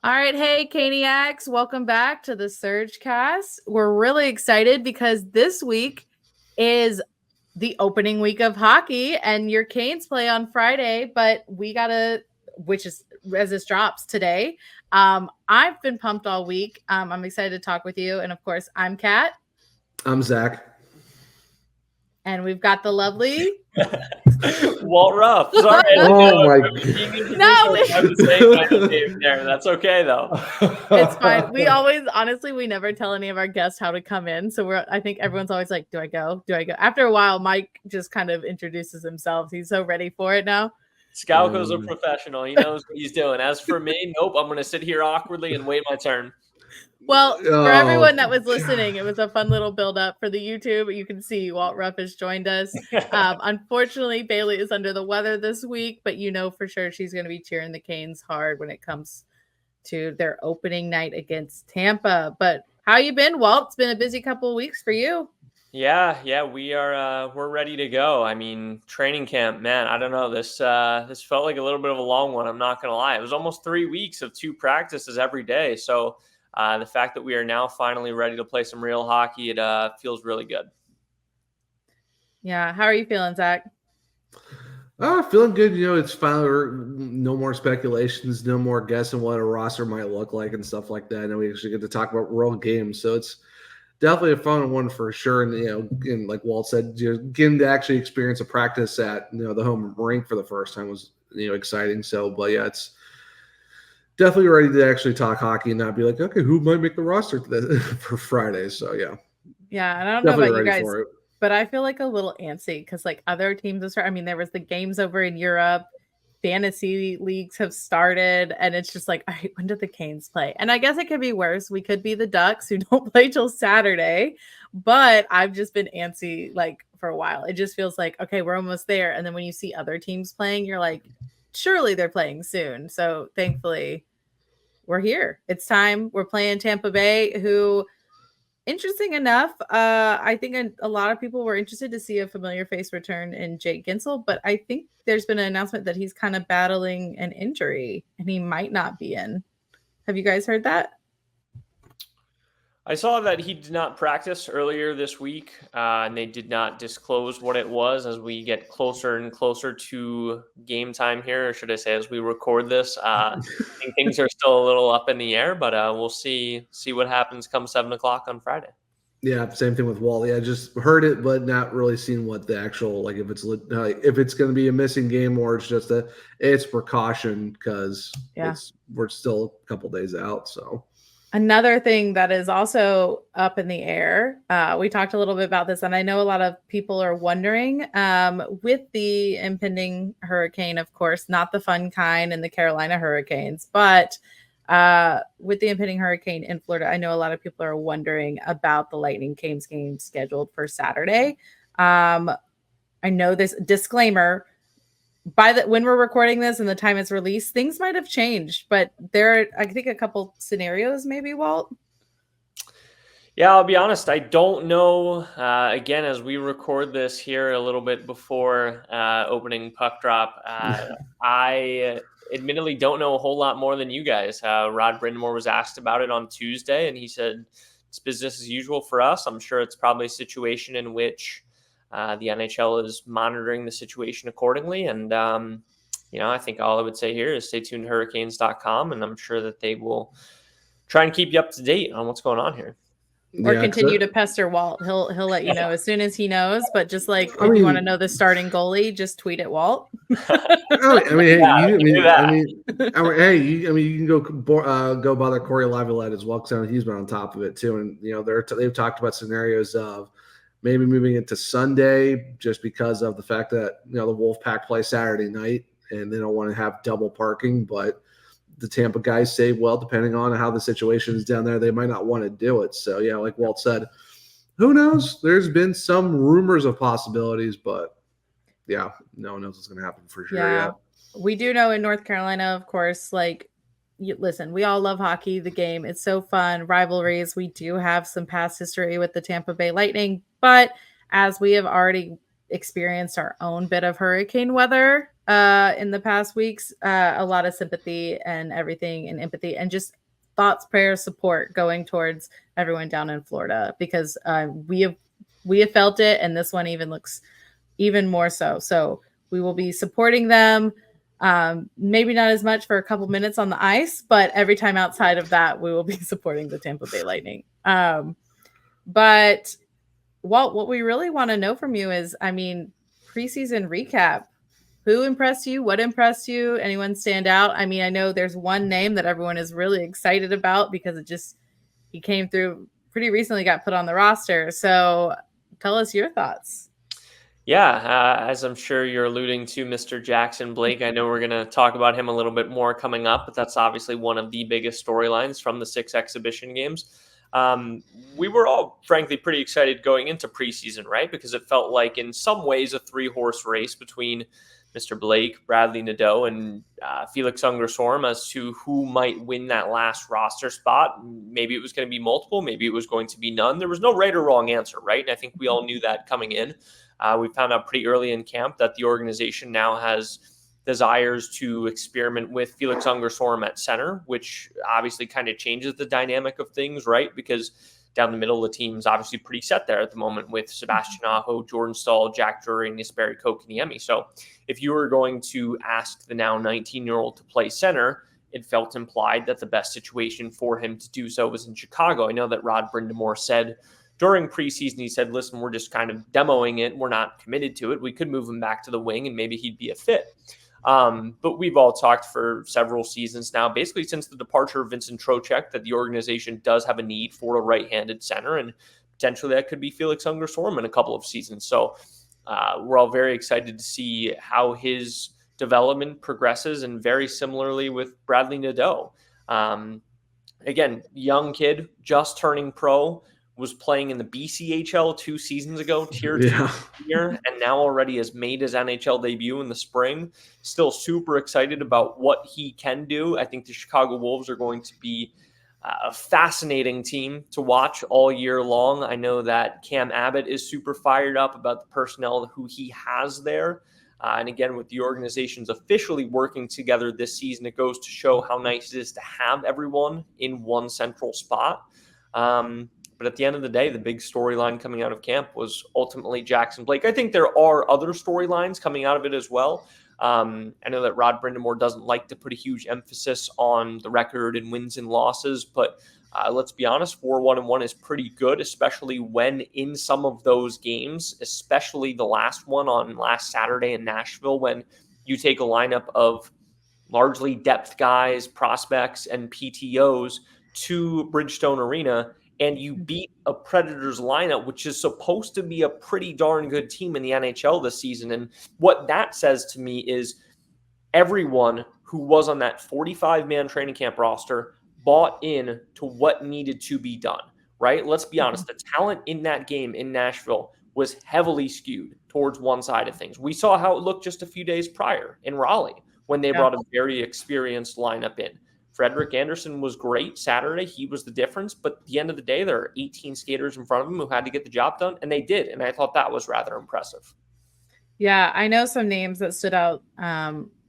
All right, hey, caniacchics, welcome back to the SurgeCast. We're really excited because this week is the opening week of hockey, and your Canes play on Friday, but which is as this drops today. I've been pumped all week. I'm excited to talk with you, and of course, I'm Kat. I'm Zach. And we've got the lovely Walt Ruff. Sorry. Oh my god. There. That's okay though. It's fine. We never tell any of our guests how to come in. So I think everyone's always like, do I go? Do I go? After a while, Mike just kind of introduces himself. He's so ready for it now. Scalco's a professional. He knows what he's doing. As for me, nope. I'm going to sit here awkwardly and wait my turn. Well, for everyone that was listening, it was a fun little build up for the YouTube. You can see Walt Ruff has joined us. Unfortunately, Bailey is under the weather this week, but you know for sure she's going to be cheering the Canes hard when it comes to their opening night against Tampa. But how you been, Walt? It's been a busy couple of weeks for you. Yeah, we are. We're ready to go. I mean, training camp, man. I don't know. This felt like a little bit of a long one. I'm not going to lie. It was almost 3 weeks of 2 practices every day. So. The fact that we are now finally ready to play some real hockey, it feels really good. Yeah. How are you feeling, Zach? Feeling good. It's finally no more speculations, no more guessing what a roster might look like and stuff like that. And we actually get to talk about real games. So it's definitely a fun one for sure. And, and like Walt said, getting to actually experience a practice at, the home rink for the first time was, exciting. So, but yeah, it's definitely ready to actually talk hockey and not be like, okay, who might make the roster for Friday? So, yeah. Yeah, and I don't know about you guys, but I feel like a little antsy because, like, other teams there was the games over in Europe. Fantasy leagues have started, and it's just like, all right, when do the Canes play? And I guess it could be worse. We could be the Ducks who don't play till Saturday, but I've just been antsy, like, for a while. It just feels like, okay, we're almost there. And then when you see other teams playing, you're like, surely they're playing soon. So thankfully we're here. It's time. We're playing Tampa Bay, who, interesting enough, I think a lot of people were interested to see a familiar face return in Jake Gensel, but I think there's been an announcement that he's kind of battling an injury and he might not be in. Have you guys heard that? I saw that he did not practice earlier this week, and they did not disclose what it was as we get closer and closer to game time here, or should I say as we record this. I think things are still a little up in the air, but we'll see what happens come 7 o'clock on Friday. Yeah, same thing with Wally. I just heard it, but not really seen what the actual, like, if it's going to be a missing game or it's just it's precaution because we're still a couple days out, so. Another thing that is also up in the air, we talked a little bit about this, and I know a lot of people are wondering, with the impending hurricane, of course, not the fun kind in the Carolina Hurricanes, but with the impending hurricane in Florida, I know a lot of people are wondering about the Lightning Canes game scheduled for Saturday. I know this disclaimer, when we're recording this and the time it's released, things might have changed, but there are, I think, a couple scenarios maybe, Walt. Yeah, I'll be honest. I don't know. Again, as we record this here a little bit before opening puck drop, I admittedly don't know a whole lot more than you guys. Rod Brindamore was asked about it on Tuesday, and he said it's business as usual for us. I'm sure it's probably a situation in which the NHL is monitoring the situation accordingly. And, I think all I would say here is stay tuned to hurricanes.com, and I'm sure that they will try and keep you up to date on what's going on here. Or continue to pester Walt. He'll let you know as soon as he knows. But just like if you want to know the starting goalie, just tweet at Walt. You can go bother Corey Laviolette as well because he's been on top of it too. And they've talked about scenarios of maybe moving it to Sunday just because of the fact that the Wolfpack play Saturday night and they don't want to have double parking, but the Tampa guys say, well, depending on how the situation is down there, they might not want to do it. So, yeah, like Walt said, who knows? There's been some rumors of possibilities, but, yeah, no one knows what's going to happen for sure yet. We do know in North Carolina, of course, listen, we all love hockey, the game. It's so fun. Rivalries. We do have some past history with the Tampa Bay Lightning, but as we have already experienced our own bit of hurricane weather, in the past weeks. A lot of sympathy and everything, and empathy, and just thoughts, prayers, support going towards everyone down in Florida, because we have felt it, and this one even looks even more so. So we will be supporting them. Maybe not as much for a couple minutes on the ice, but every time outside of that, we will be supporting the Tampa Bay Lightning. But Walt, what we really want to know from you is, preseason recap. Who impressed you? What impressed you? Anyone stand out? I know there's one name that everyone is really excited about because he came through pretty recently, got put on the roster. So tell us your thoughts. Yeah, as I'm sure you're alluding to, Mr. Jackson Blake. I know we're going to talk about him a little bit more coming up, but that's obviously one of the biggest storylines from the 6 exhibition games. We were all, frankly, pretty excited going into preseason, right? Because it felt like, in some ways, a 3-horse race between Mr. Blake, Bradley Nadeau, and Felix Ungersorm as to who might win that last roster spot. Maybe it was going to be multiple, maybe it was going to be none. There was no right or wrong answer, right? And I think we all knew that coming in. We found out pretty early in camp that the organization now has desires to experiment with Felix Ungersorm at center, which obviously kind of changes the dynamic of things, right? Because down the middle, the team's obviously pretty set there at the moment with Sebastian Aho, Jordan Stahl, Jack Drury, and Jesperi Kotkaniemi. So if you were going to ask the now 19-year-old to play center, it felt implied that the best situation for him to do so was in Chicago. I know that Rod Brindamore said during preseason, he said, listen, we're just kind of demoing it. We're not committed to it. We could move him back to the wing and maybe he'd be a fit. But we've all talked for several seasons now, basically since the departure of Vincent Trocheck, that the organization does have a need for a right-handed center, and potentially that could be Felix Ungersorm in a couple of seasons. So we're all very excited to see how his development progresses, and very similarly with Bradley Nadeau. Again, young kid, just turning pro, was playing in the BCHL 2 seasons ago, tier 2 year, and now already has made his NHL debut in the spring. Still super excited about what he can do. I think the Chicago Wolves are going to be a fascinating team to watch all year long. I know that Cam Abbott is super fired up about the personnel who he has there. And again, with the organizations officially working together this season, it goes to show how nice it is to have everyone in one central spot. But at the end of the day, the big storyline coming out of camp was ultimately Jackson Blake. I think there are other storylines coming out of it as well. I know that Rod Brindamore doesn't like to put a huge emphasis on the record and wins and losses, but let's be honest, 4-1-1 is pretty good, especially when in some of those games, especially the last one on last Saturday in Nashville, when you take a lineup of largely depth guys, prospects, and PTOs to Bridgestone Arena, and you beat a Predators lineup, which is supposed to be a pretty darn good team in the NHL this season. And what that says to me is everyone who was on that 45-man training camp roster bought in to what needed to be done, right? Let's be honest. The talent in that game in Nashville was heavily skewed towards one side of things. We saw how it looked just a few days prior in Raleigh when they brought a very experienced lineup in. Frederick Anderson was great Saturday. He was the difference. But at the end of the day, there are 18 skaters in front of him who had to get the job done, and they did. And I thought that was rather impressive. Yeah, I know some names that stood out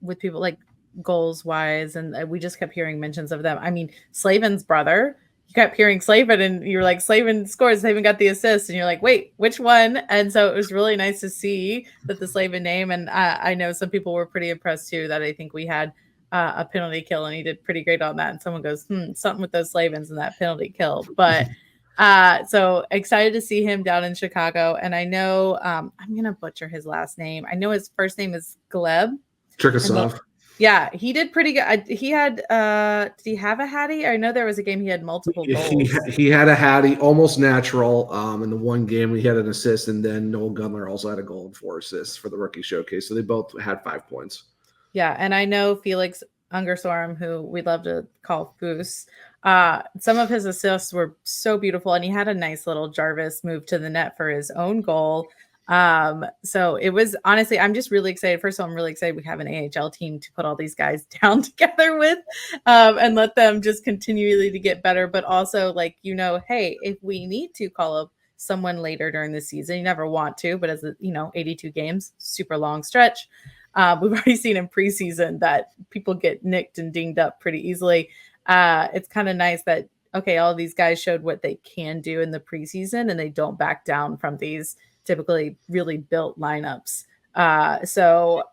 with people like goals-wise, and we just kept hearing mentions of them. Slavin's brother. You kept hearing Slavin, and you were like, Slavin scores, Slavin got the assist, and you're like, wait, which one? And so it was really nice to see that the Slavin name, and I know some people were pretty impressed too that I think we had a penalty kill, and he did pretty great on that. And someone goes, something with those Slavins and that penalty kill. But so excited to see him down in Chicago. And I know I'm gonna butcher his last name. I know his first name is Gleb Cherkasov. Yeah, he did pretty good. He had did he have a Hattie? I know there was a game he had multiple goals. He had a Hattie, almost natural. In the one game he had an assist, and then Noel Gunler also had a goal and 4 assists for the rookie showcase. So they both had 5 points. Yeah, and I know Felix Ungersorm, who we love to call Foos, some of his assists were so beautiful, and he had a nice little Jarvis move to the net for his own goal. So it was, honestly, I'm just really excited. First of all, I'm really excited we have an AHL team to put all these guys down together with, and let them just continually to get better. But also, like, hey, if we need to call up someone later during the season, you never want to, but as 82 games, super long stretch. We've already seen in preseason that people get nicked and dinged up pretty easily. It's kind of nice that, okay, all these guys showed what they can do in the preseason and they don't back down from these typically really built lineups. So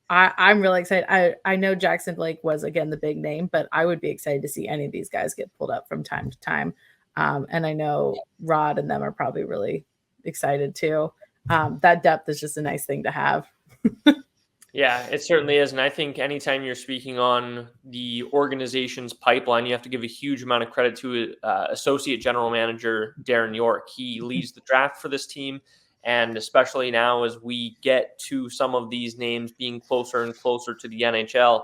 I'm really excited. I know Jackson Blake was, again, the big name, but I would be excited to see any of these guys get pulled up from time to time. And I know Rod and them are probably really excited too. That depth is just a nice thing to have. Yeah, it certainly is. And I think anytime you're speaking on the organization's pipeline, you have to give a huge amount of credit to Associate General Manager Darren York. He leads the draft for this team. And especially now as we get to some of these names being closer and closer to the NHL,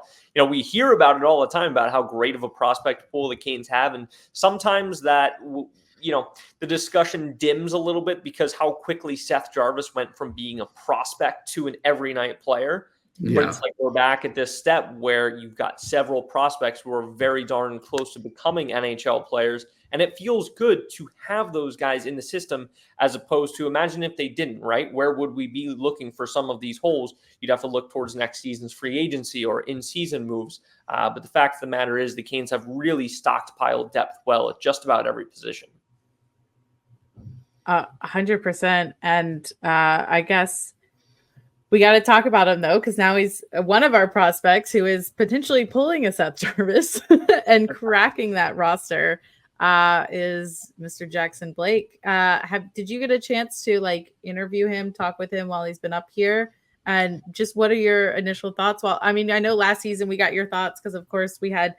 we hear about it all the time about how great of a prospect pool the Canes have. And sometimes that, the discussion dims a little bit because how quickly Seth Jarvis went from being a prospect to an every night player. Yeah. But it's like we're back at this step where you've got several prospects who are very darn close to becoming NHL players. And it feels good to have those guys in the system as opposed to imagine if they didn't, right? Where would we be looking for some of these holes? You'd have to look towards next season's free agency or in-season moves. But the fact of the matter is the Canes have really stockpiled depth well at just about every position. 100%. And I guess we got to talk about him, though, because now he's one of our prospects who is potentially pulling a Seth Jarvis and cracking that roster. Is Mr. Jackson Blake. Did you get a chance to interview him, talk with him while he's been up here? And just what are your initial thoughts? Well, I mean, I know last season we got your thoughts because, of course, we had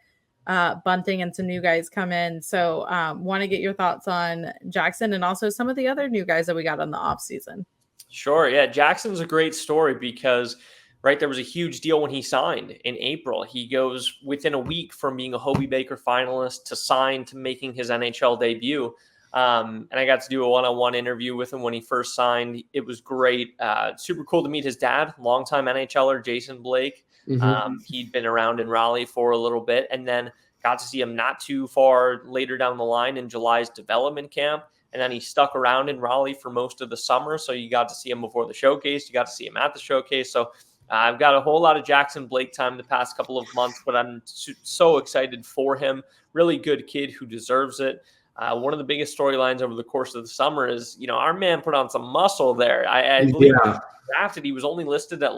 Bunting and some new guys come in. So want to get your thoughts on Jackson and also some of the other new guys that we got on the off season. Sure. Yeah. Jackson's a great story because there was a huge deal when he signed in April. He goes within a week from being a Hobey Baker finalist to sign to making his NHL debut. And I got to do a one-on-one interview with him when he first signed. It was great. Super cool to meet his dad, longtime NHLer Jason Blake. Mm-hmm. He'd been around in Raleigh for a little bit and then got to see him not too far later down the line in July's development camp. And then he stuck around in Raleigh for most of the summer. So you got to see him before the showcase. You got to see him at the showcase. So I've got a whole lot of Jackson Blake time the past couple of months, but I'm so excited for him. Really good kid who deserves it. One of the biggest storylines over the course of the summer is, our man put on some muscle there. I believe when he was drafted, he was only listed at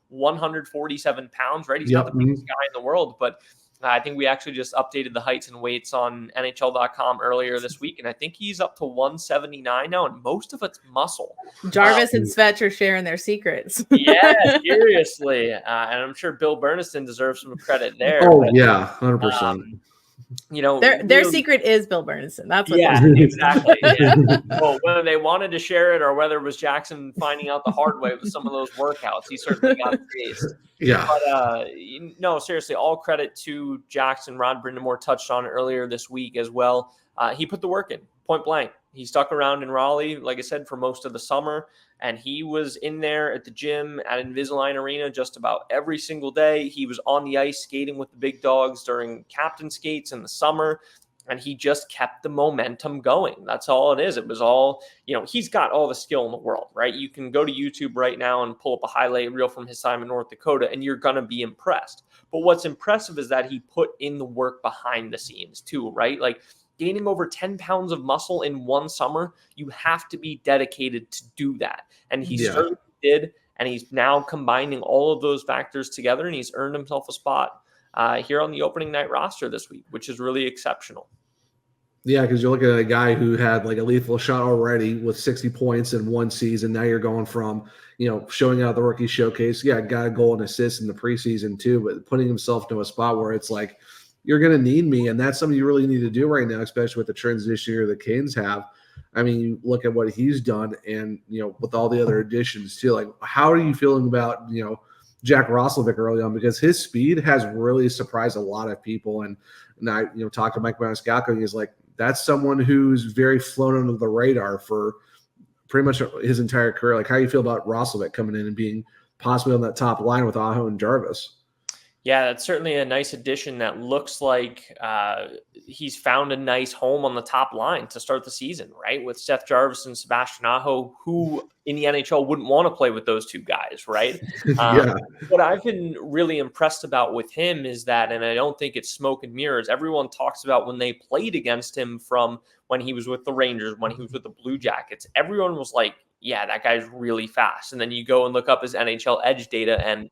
147 pounds, right? He's not the biggest guy in the world, but I think we actually just updated the heights and weights on NHL.com earlier this week, and I think he's up to 179 now, and most of it's muscle. Jarvis and Svetch are sharing their secrets. Yeah, seriously. And I'm sure Bill Bernison deserves some credit there. Oh, but, yeah, 100%. Their secret is Bill Bernison. That's what exactly. Yeah. Well, whether they wanted to share it or whether it was Jackson finding out the hard way with some of those workouts, he certainly got a taste. Yeah. But no, seriously, all credit to Jackson. Rod Brindamore touched on it earlier this week as well. He put the work in, point blank. He stuck around in Raleigh, like I said, for most of the summer. And he was in there at the gym at Invisalign Arena just about every single day. He was on the ice skating with the big dogs during captain skates in the summer. And he just kept the momentum going. That's all it is. It was all, he's got all the skill in the world, right? You can go to YouTube right now and pull up a highlight reel from his time in North Dakota, and you're going to be impressed. But what's impressive is that he put in the work behind the scenes too, right? Gaining over 10 pounds of muscle in one summer, you have to be dedicated to do that. And he certainly did. And he's now combining all of those factors together, and he's earned himself a spot here on the opening night roster this week, which is really exceptional. Yeah, because you're looking at a guy who had a lethal shot already with 60 points in one season. Now you're going from, showing out the rookie showcase. Yeah, got a goal and assist in the preseason too, but putting himself to a spot where it's you're going to need me. And that's something you really need to do right now, especially with the transition year the Canes have. I mean, you look at what he's done and, with all the other additions too, how are you feeling about, Jack Roslovic early on? Because his speed has really surprised a lot of people. And I, talked to Mike Maniscalco, he's that's someone who's very flown under the radar for pretty much his entire career. How do you feel about Roslovic coming in and being possibly on that top line with Aho and Jarvis? Yeah, that's certainly a nice addition. That looks like he's found a nice home on the top line to start the season, right? With Seth Jarvis and Sebastian Aho, who in the NHL wouldn't want to play with those two guys, right? Yeah. What I've been really impressed about with him is that, and I don't think it's smoke and mirrors, everyone talks about when they played against him from when he was with the Rangers, when he was with the Blue Jackets, everyone was like, yeah, that guy's really fast. And then you go and look up his NHL edge data and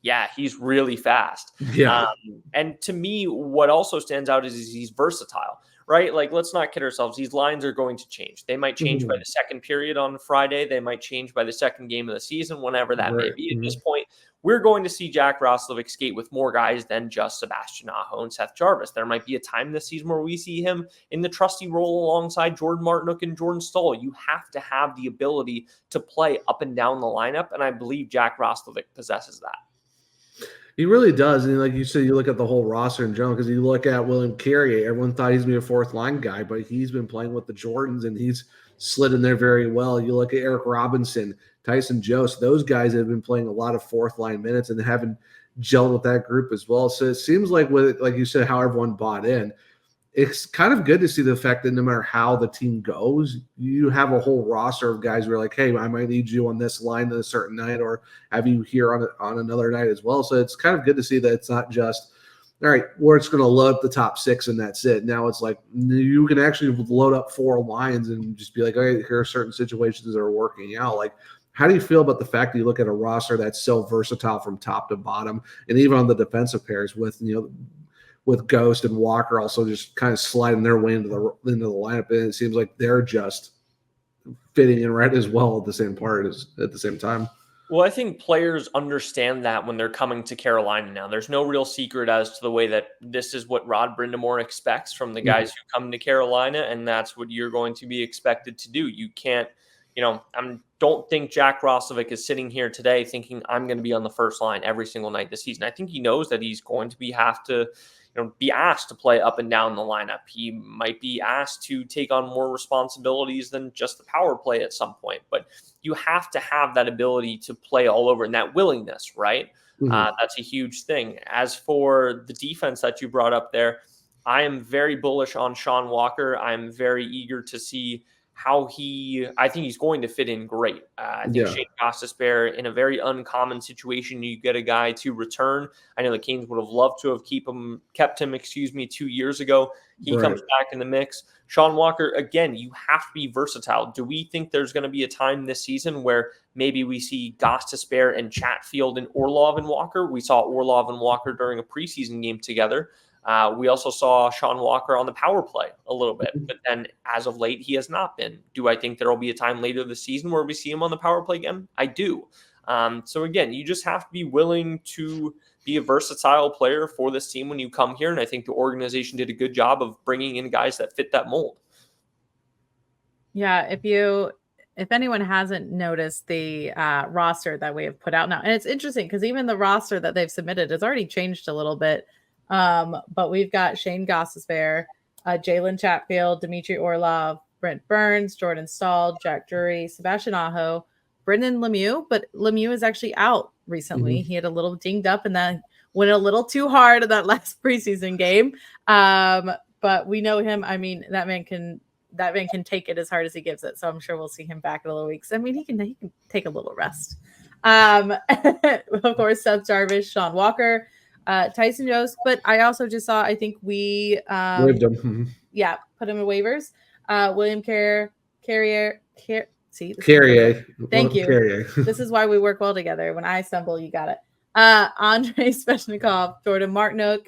yeah, he's really fast. Yeah. And to me, what also stands out is he's versatile, right? Like, let's not kid ourselves. These lines are going to change. They might change by the second period on Friday. They might change by the second game of the season, whenever that may be. At this point, we're going to see Jack Roslovic skate with more guys than just Sebastian Aho and Seth Jarvis. There might be a time this season where we see him in the trusty role alongside Jordan Martinook and Jordan Staal. You have to have the ability to play up and down the lineup, and I believe Jack Roslovic possesses that. He really does. And like you said, you look at the whole roster in general, because you look at William Carrier, everyone thought he's going to be a fourth line guy, but he's been playing with the Jordans and he's slid in there very well. You look at Eric Robinson, Tyson Jost, those guys have been playing a lot of fourth line minutes and haven't gelled with that group as well. So it seems like, with, like you said, how everyone bought in, it's kind of good to see the fact that no matter how the team goes, you have a whole roster of guys who are like, hey, I might need you on this line on a certain night, or have you here on another night as well. So it's kind of good to see that it's not just, all right, we're just going to load up the top six and that's it. Now it's like you can actually load up four lines and just be like, okay, here are certain situations that are working out. Like, how do you feel about the fact that you look at a roster that's so versatile from top to bottom, and even on the defensive pairs with, with Ghost and Walker also just kind of sliding their way into the lineup, and it seems like they're just fitting in right as well at the same time. Well, I think players understand that when they're coming to Carolina now. There's no real secret as to the way that this is what Rod Brind'Amour expects from the guys who come to Carolina, and that's what you're going to be expected to do. You can't, I don't think Jack Roslovic is sitting here today thinking I'm going to be on the first line every single night this season. I think he knows that he's going to have to be asked to play up and down the lineup. He might be asked to take on more responsibilities than just the power play at some point, but you have to have that ability to play all over and that willingness, right? That's a huge thing. As for the defense that you brought up there, I am very bullish on Sean Walker. I'm very eager to see how I think he's going to fit in great. I think Shane Gostisbehere, in a very uncommon situation, you get a guy to return. I know the Canes would have loved to have kept him 2 years ago. He comes back in the mix. Sean Walker, again, you have to be versatile. Do we think there's going to be a time this season where maybe we see Gostisbehere and Chatfield and Orlov and Walker? We saw Orlov and Walker during a preseason game together. We also saw Sean Walker on the power play a little bit, but then as of late, he has not been. Do I think there will be a time later this season where we see him on the power play again? I do. So again, you just have to be willing to be a versatile player for this team when you come here. And I think the organization did a good job of bringing in guys that fit that mold. Yeah. If anyone hasn't noticed the roster that we have put out now, and it's interesting because even the roster that they've submitted has already changed a little bit. But we've got Shane Gostisbehere, Jalen Chatfield, Dmitry Orlov, Brent Burns, Jordan Staal, Jack Drury, Sebastian Aho, Brendan Lemieux, but Lemieux is actually out recently. He had a little dinged up and then went a little too hard in that last preseason game. But we know him. I mean, that man can take it as hard as he gives it. So I'm sure we'll see him back in a little weeks. I mean, he can take a little rest. Of course, Seth Jarvis, Sean Walker, Tyson Jost, but I also just saw, I think we waived him. Put him in waivers. William Carrier. Thank you. Carrier. This is why we work well together. When I stumble, you got it. Andrei Svechnikov, Jordan Martinook,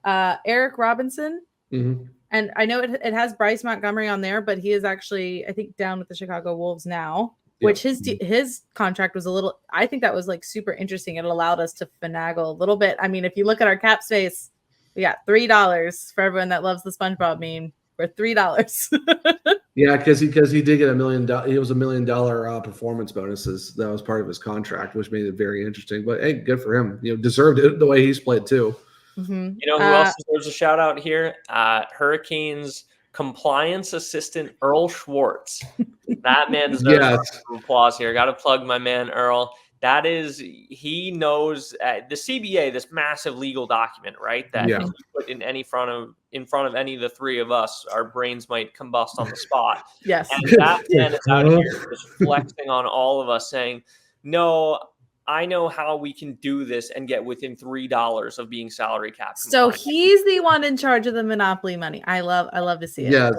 Eric Robinson. And I know it has Bryce Montgomery on there, but he is actually, I think, down with the Chicago Wolves now. Which his contract was a little, I think that was like super interesting. It allowed us to finagle a little bit. I mean, if you look at our cap space, we got $3 for everyone that loves the SpongeBob meme. We're $3. Yeah, because he did get $1 million. He was $1 million performance bonuses. That was part of his contract, which made it very interesting. But hey, good for him. Deserved it the way he's played too. Who else deserves a shout out here? Hurricanes compliance assistant Earl Schwartz. That man deserves applause here. Got to plug my man Earl. he knows the CBA, this massive legal document, right? That if you put in front of any of the three of us, our brains might combust on the spot. Yes. And that man is out here just flexing on all of us, saying, "No, I know how we can do this and get within $3 of being salary cap." So he's the one in charge of the monopoly money. I love to see it. Yeah.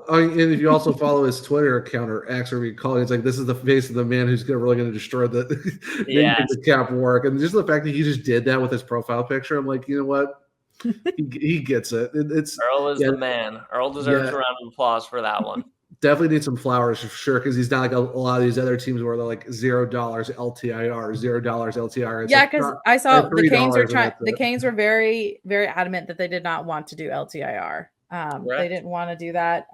And if you also follow his Twitter account or X, or we call it, it's like, this is the face of the man who's really going to destroy the cap work. And just the fact that he just did that with his profile picture, I'm like, you know what? he gets it. Earl is the man. Earl deserves a round of applause for that one. Definitely need some flowers for sure, because he's not like a lot of these other teams where they're like $0 LTIR, $0 LTIR. It's because I saw the Canes were the Canes were very, very adamant that they did not want to do LTIR. They didn't want to do that.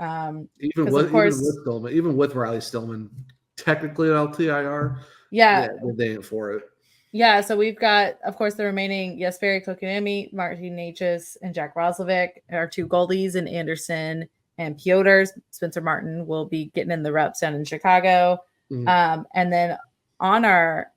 Even with Riley Stillman, technically an LTIR. Yeah, they ain't for it. Yeah, so we've got, of course, the remaining Jesperi Kotkaniemi, Martin Necas, and Jack Roslovic, our two goalies, and Anderson and Piotr. Spencer Martin will be getting in the reps down in Chicago. And then on our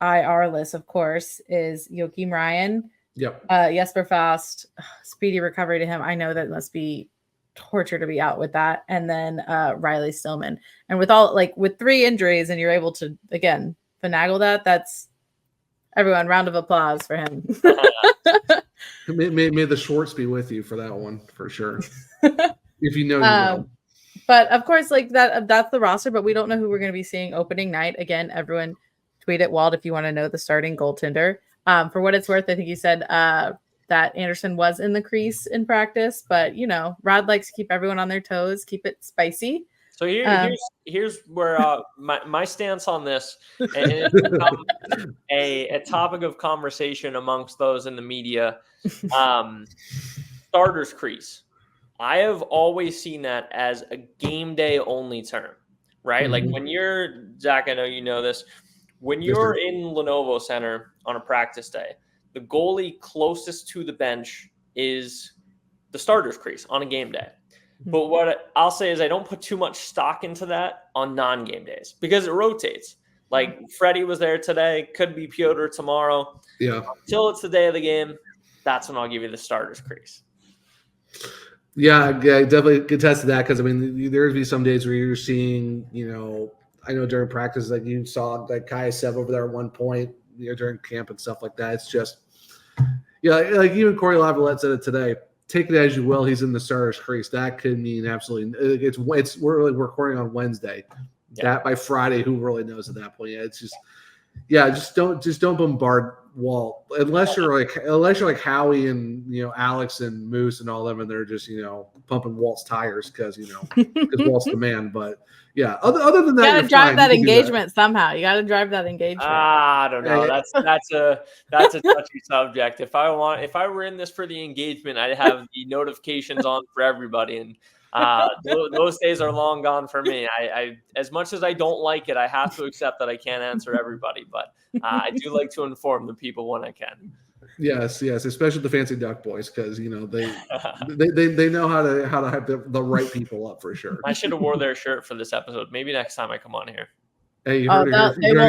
IR list, of course, is Joachim Ryan. Yep. Jesper Fast, speedy recovery to him. I know that must be torture to be out with that. And then Riley Stillman. And with 3 injuries, and you're able to, again, finagle that, that's everyone, round of applause for him. May the Schwartz be with you for that one, for sure. If you know, you know. But of course, that's the roster, but we don't know who we're going to be seeing opening night. Again, everyone tweet at Walt if you want to know the starting goaltender. For what it's worth, I think he said that Anderson was in the crease in practice, but Rod likes to keep everyone on their toes, keep it spicy. So here's where my stance on this, and it's become a topic of conversation amongst those in the media. Starters crease. I have always seen that as a game day only term, right? Mm-hmm. Like when you're, Zach, I know you know this, when you're in Lenovo Center on a practice day, the goalie closest to the bench is the starters crease on a game day. But what I'll say is I don't put too much stock into that on non-game days because it rotates. Like Freddie was there today, could be Piotr tomorrow. Yeah. Until it's the day of the game, that's when I'll give you the starters crease. Yeah, I definitely contest to that, because there'd be some days where you're seeing, I know during practice, like you saw like Kaiasev over there at one point, during camp and stuff like that. It's just, like even Corey Lavalette said it today. Take it as you will. He's in the starters crease. That could mean absolutely. We're really recording on Wednesday. Yeah. That by Friday, who really knows at that point? It's just, just don't bombard Walt unless you're like Howie and Alex and Moose and all them, and they're just pumping Walt's tires because Walt's the man. But other than that, you gotta drive that engagement somehow. You gotta drive that engagement. I don't know. That's a touchy subject. If I were in this for the engagement, I'd have the notifications on for everybody, and those days are long gone for me. I as much as I don't like it, I have to accept that I can't answer everybody, but I do like to inform the people when I can. Yes, especially the Fancy Duck boys, because they know how to have the right people up for sure. I should have wore their shirt for this episode. Maybe next time I come on here. Hey, they won't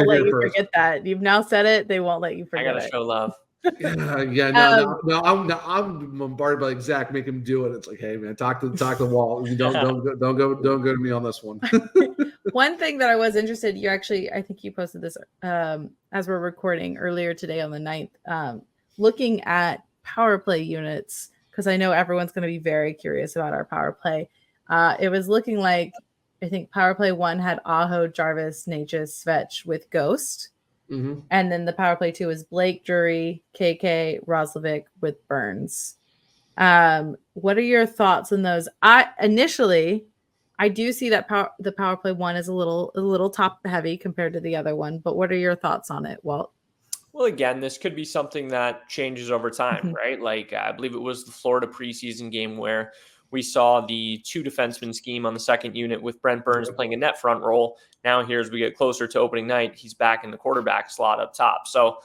let you forget that. You've now said it. They won't let you forget. I gotta show love. I'm bombarded by Zach. Make him do it. It's like, hey man, talk to Walt. Don't go to me on this one. One thing that I was interested, I think you posted this as we're recording earlier today on the 9th, looking at power play units, because I know everyone's going to be very curious about our power play. It was looking like, I think power play 1 had Aho, Jarvis, Necas, Svech with Ghost. Mm-hmm. And then the power play 2 is Blake, Drury, KK, Roslovic with Burns. What are your thoughts on those? I do see that the power play 1 is a little top heavy compared to the other one, but what are your thoughts on it, Walt? Well, again, this could be something that changes over time, right? Like I believe it was the Florida preseason game where we saw the 2 defenseman scheme on the second unit with Brent Burns playing a net front role. Now as we get closer to opening night, he's back in the quarterback slot up top. So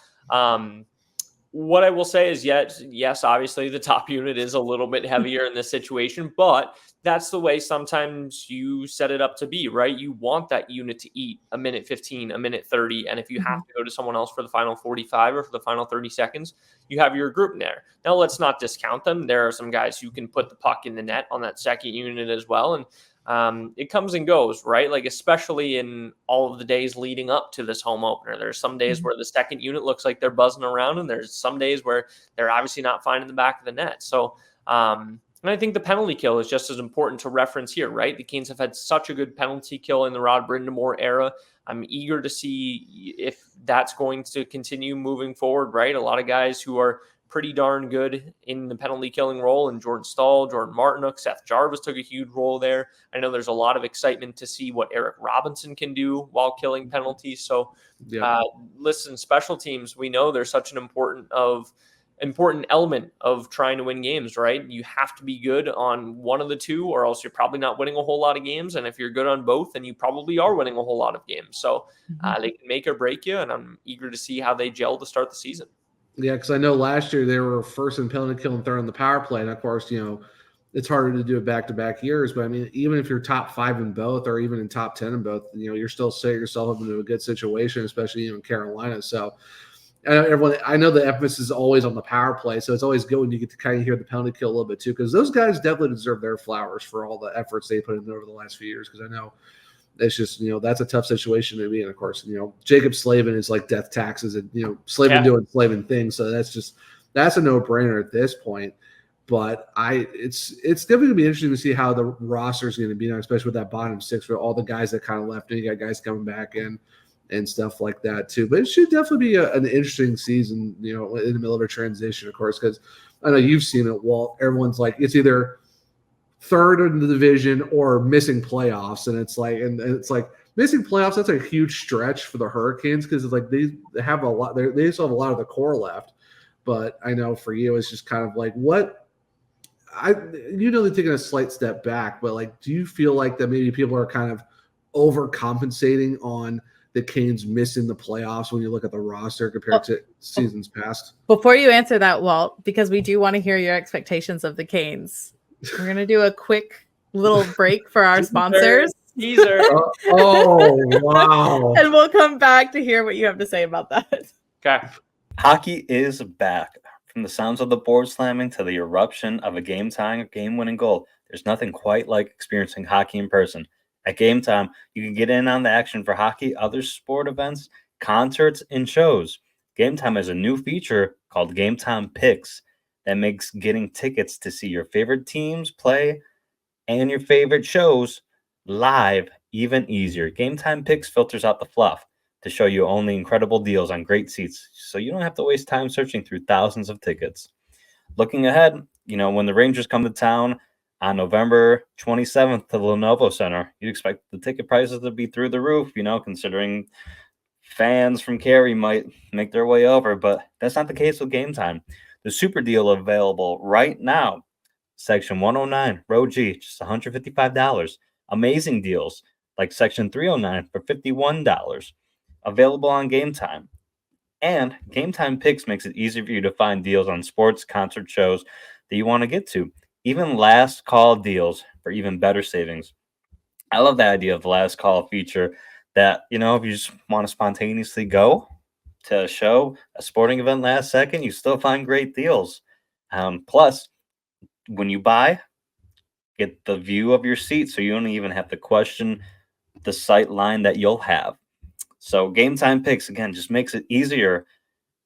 what I will say is yes, obviously the top unit is a little bit heavier in this situation, but that's the way sometimes you set it up to be, right? You want that unit to eat a minute 15, a minute 30. And if you have to go to someone else for the final 45 or for the final 30 seconds, you have your group in there. Now, let's not discount them. There are some guys who can put the puck in the net on that second unit as well. And it comes and goes, right? Like, especially in all of the days leading up to this home opener. There's some days where the second unit looks like they're buzzing around, and there's some days where they're obviously not finding the back of the net. So, and I think the penalty kill is just as important to reference here, right? The Canes have had such a good penalty kill in the Rod Brindamore era. I'm eager to see if that's going to continue moving forward, right? A lot of guys who are pretty darn good in the penalty killing role, and Jordan Stahl, Jordan Martinook, Seth Jarvis took a huge role there. I know there's a lot of excitement to see what Eric Robinson can do while killing penalties. So listen, special teams, we know there's such an important element of trying to win games, right? You have to be good on one of the two, or else you're probably not winning a whole lot of games. And if you're good on both, then you probably are winning a whole lot of games. So they can make or break you, and I'm eager to see how they gel to start the season. Yeah, because I know last year they were first in penalty kill and third on the power play. And, of course, it's harder to do it back-to-back years. But, I mean, even if you're top 5 in both or even in top 10 in both, you're still setting yourself up into a good situation, especially in Carolina. So, I know the emphasis is always on the power play, so it's always good when you get to kind of hear the penalty kill a little bit too, because those guys definitely deserve their flowers for all the efforts they put in over the last few years, because I know it's just, that's a tough situation to be in. Of course, Jacob Slavin is like death taxes, and Slavin doing Slavin things. So that's a no-brainer at this point. But it's definitely gonna be interesting to see how the roster is going to be now, especially with that bottom six, with all the guys that kind of left, and you got guys coming back in and stuff like that too. But it should definitely be an interesting season, in the middle of a transition, of course, because I know you've seen it, Walt. Everyone's like, it's either third in the division or missing playoffs, and it's like missing playoffs. That's a huge stretch for the Hurricanes, because it's like they have a lot. They still have a lot of the core left, but I know for you, it's just kind of like they're taking a slight step back, but like, do you feel like that maybe people are kind of overcompensating on the Canes missing the playoffs when you look at the roster compared to seasons past? Before you answer that, Walt, because we do want to hear your expectations of the Canes, we're going to do a quick little break for our sponsors. Teaser. Oh, wow. And we'll come back to hear what you have to say about that. Okay. Hockey is back. From the sounds of the board slamming to the eruption of a game-tying or game-winning goal, there's nothing quite like experiencing hockey in person. At Gametime, you can get in on the action for hockey, other sport events, concerts, and shows. Gametime has a new feature called Gametime Picks that makes getting tickets to see your favorite teams play and your favorite shows live even easier. Gametime Picks filters out the fluff to show you only incredible deals on great seats, so you don't have to waste time searching through thousands of tickets. Looking ahead, when the Rangers come to town on November 27th to the Lenovo Center, you'd expect the ticket prices to be through the roof, considering fans from Cary might make their way over, but that's not the case with Gametime. The super deal available right now, Section 109, Row G, just $155. Amazing deals like Section 309 for $51. Available on Gametime. And Gametime Picks makes it easier for you to find deals on sports, concert shows that you want to get to. Even last call deals for even better savings. I love the idea of the last call feature that, if you just want to spontaneously go to a show, a sporting event last second, you still find great deals. Plus, when you buy, get the view of your seat, so you don't even have to question the sight line that you'll have. So Gametime Picks, again, just makes it easier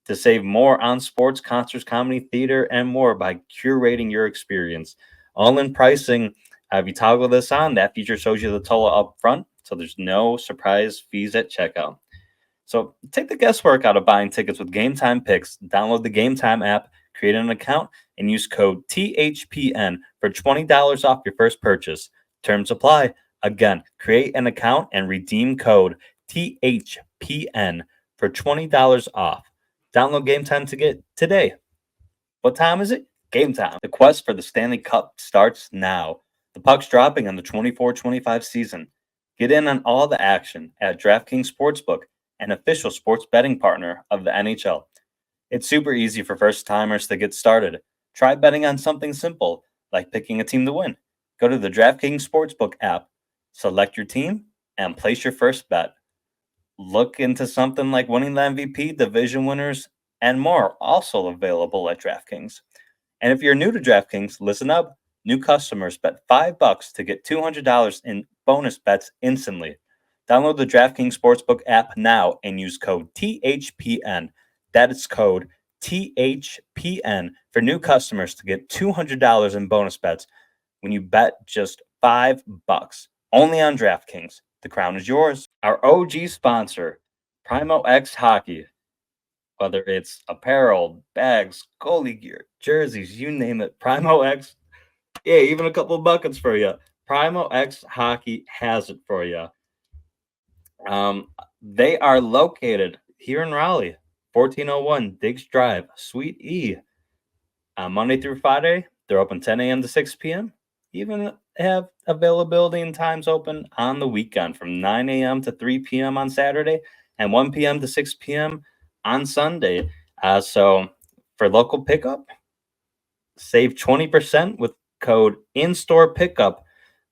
to save more on sports, concerts, comedy, theater, and more by curating your experience. All-in pricing, if you toggle this on, that feature shows you the total up front, so there's no surprise fees at checkout. So take the guesswork out of buying tickets with Gametime Picks. Download the Gametime app, create an account, and use code THPN for $20 off your first purchase. Terms apply. Again, create an account and redeem code THPN for $20 off. Download Gametime to get today. What time is it? Gametime. The quest for the Stanley Cup starts now. The puck's dropping on the 24-25 season. Get in on all the action at DraftKings Sportsbook, an official sports betting partner of the NHL. It's super easy for first-timers to get started. Try betting on something simple, like picking a team to win. Go to the DraftKings Sportsbook app, select your team, and place your first bet. Look into something like winning the MVP, division winners, and more, also available at DraftKings. And if you're new to DraftKings, listen up. New customers bet $5 to get $200 in bonus bets instantly. Download the DraftKings Sportsbook app now and use code THPN. That is code THPN for new customers to get $200 in bonus bets when you bet just $5. Only on DraftKings. The crown is yours. Our OG sponsor, Primo X Hockey. Whether it's apparel, bags, goalie gear, jerseys, you name it, Primo X. Yeah, even a couple of buckets for you. Primo X Hockey has it for you. They are located here in Raleigh, 1401 Diggs Drive, Suite E. Monday through Friday, they're open 10 a.m. to 6 p.m. Even have availability and times open on the weekend from 9 a.m. to 3 p.m. on Saturday and 1 p.m. to 6 p.m. on Sunday. So for local pickup, save 20% with code in-store pickup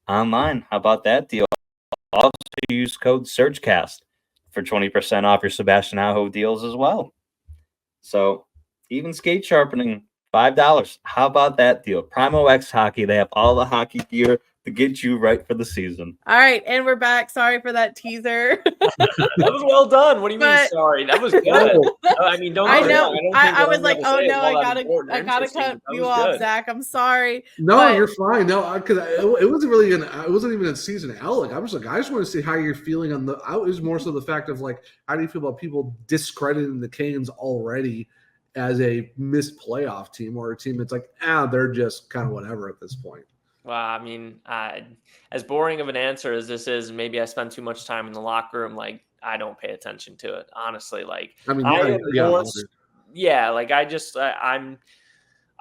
online. How about that deal? Also use code SurgeCast for 20% off your Sebastian Aho deals as well. So even skate sharpening, $5. How about that deal? Primo X Hockey. They have all the hockey gear to get you right for the season. All right, and we're back. Sorry for that teaser. That was well done. What do you mean sorry? That was good. I mean, don't. I know. I was like, oh no, I gotta cut you off, Zach. I'm sorry. No, you're fine. No, because it wasn't really it wasn't even a season outlook. I just want to see how you're feeling on the. It was more so the fact of like, how do you feel about people discrediting the Canes already as a missed playoff team or a team that's like, they're just kind of whatever at this point. Well, I mean, as boring of an answer as this is, maybe I spend too much time in the locker room. Like, I don't pay attention to it, honestly. Like, I mean, I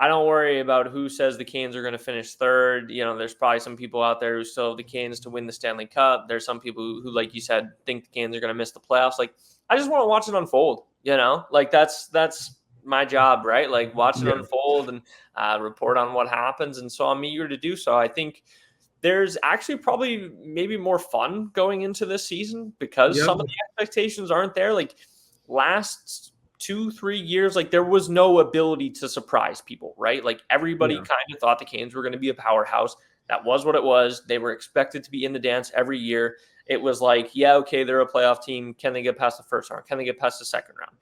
don't worry about who says the Canes are going to finish third. You know, there's probably some people out there who still have the Canes to win the Stanley Cup. There's some people who, like you said, think the Canes are going to miss the playoffs. Like, I just want to watch it unfold. You know, like that's my job, right? Like watch it unfold and report on what happens. And so I'm eager to do so. I think there's actually probably maybe more fun going into this season because some of the expectations aren't there. Like last 2-3 years, like there was no ability to surprise people, right? Like everybody kind of thought the Canes were going to be a powerhouse. That was what it was. They were expected to be in the dance every year. It was like, okay, they're a playoff team. Can they get past the first round? Can they get past the second round?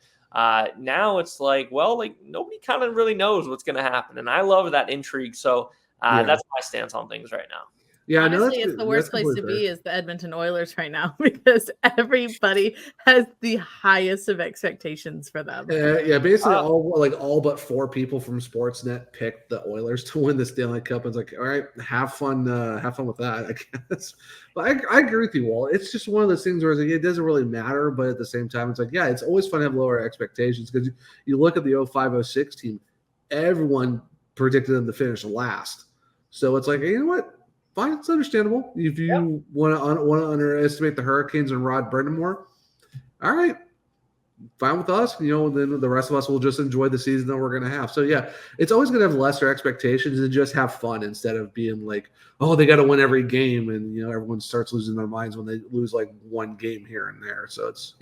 Now it's like, well, like nobody kind of really knows what's going to happen. And I love that intrigue. So that's my stance on things right now. Yeah, honestly, it's the worst place to be is the Edmonton Oilers right now because everybody has the highest of expectations for them. Basically all but 4 people from Sportsnet picked the Oilers to win the Stanley Cup. It's like, all right, have fun with that, I guess. But I agree with you, Walt. It's just one of those things where it's like, it doesn't really matter, but at the same time, it's like, it's always fun to have lower expectations because you look at the 05-06 team, everyone predicted them to finish last. So it's like, you know what? Fine, it's understandable. If you want to underestimate the Hurricanes and Rod Brind'Amour, all right, fine with us. You know, then the rest of us will just enjoy the season that we're going to have. So it's always going to have lesser expectations and just have fun instead of being like, oh, they got to win every game, and everyone starts losing their minds when they lose like one game here and there. So it's